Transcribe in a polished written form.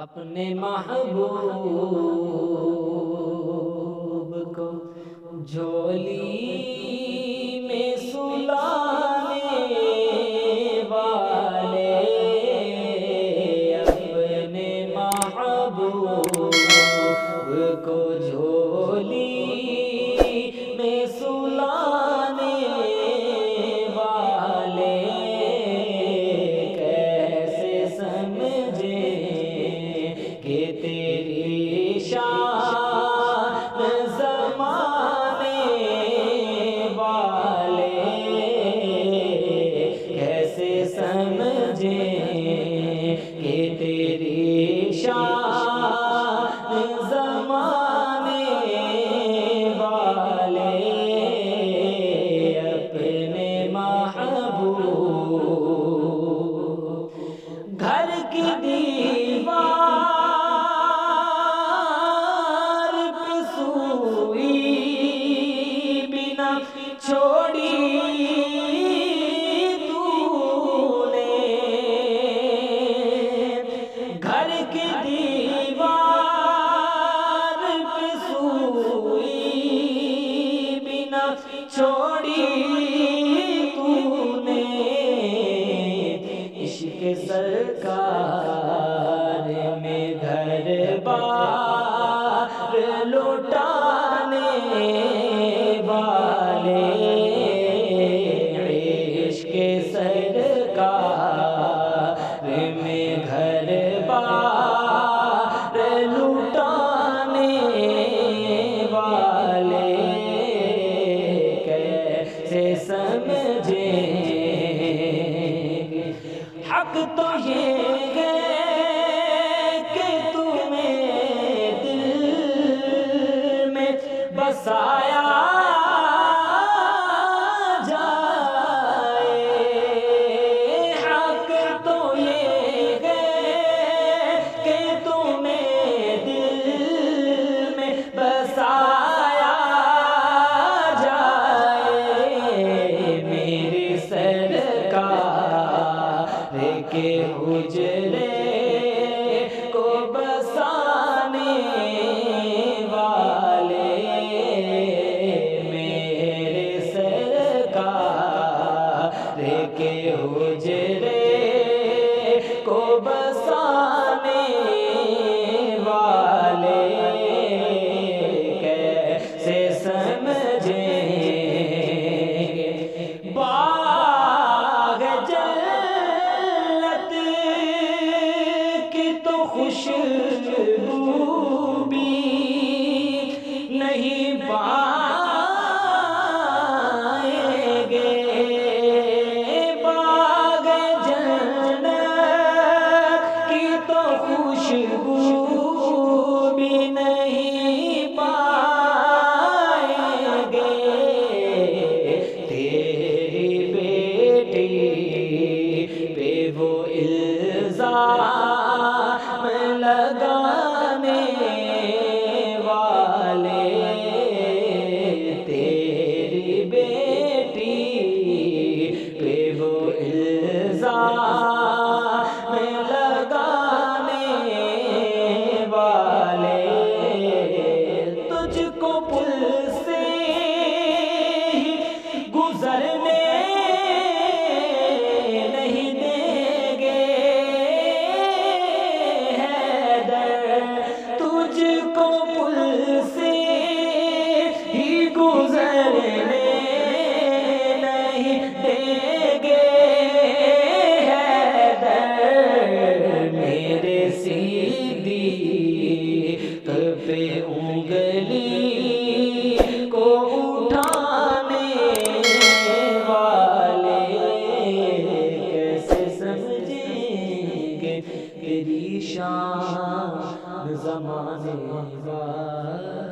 اپنے محبوب کو جھولی میں سلانے والے، اپنے محبوب کو جھولی میں سلانے والے، کیسے سمجھیں کہ تیری شان زمانے والے، کیسے سمجھیں کہ تیری شان زمانے والے، اپنے محبوب گھر کی دیوار پہ سوئی بنا چھوڑی تو نے، گھر کی دیوار پہ سوئی بنا چھوڑی تو نے، عشق سرکار میں گھر بار لوٹانے والے، عشق سرکار میں گھر بار لوٹانے والے، کیسے سمجھیں حق تو یہ ہے کہ تمہیں دل میں بسایا جائے، حق تو یہ ہے کہ تمہیں دل میں بسایا جائے، میرے سرکار کے حجرے کو بسانے والے، میرے سرکار کے حجرے کو بسانے والے، کیسے سمجھیں باغ جنت کی تو خوشبو بھی نہیں پائیں گے، باغ جنت کی تو خوشبو بھی نہیں پائیں گے، تیری بیٹی پہ وہ الزام لگانے والے، تیری بیٹی پہ وہ الزام لگانے والے، تجھ کو پل سے ہی گزرنے نہیں دیں گے حیدر، تجھ کو پل سے ہی گزرنے نہیں دیں گے حیدر، میرے صدیق پہ انگلی کو اٹھانے والے، کیسے سمجھیں گے تیری شان زمانے والے۔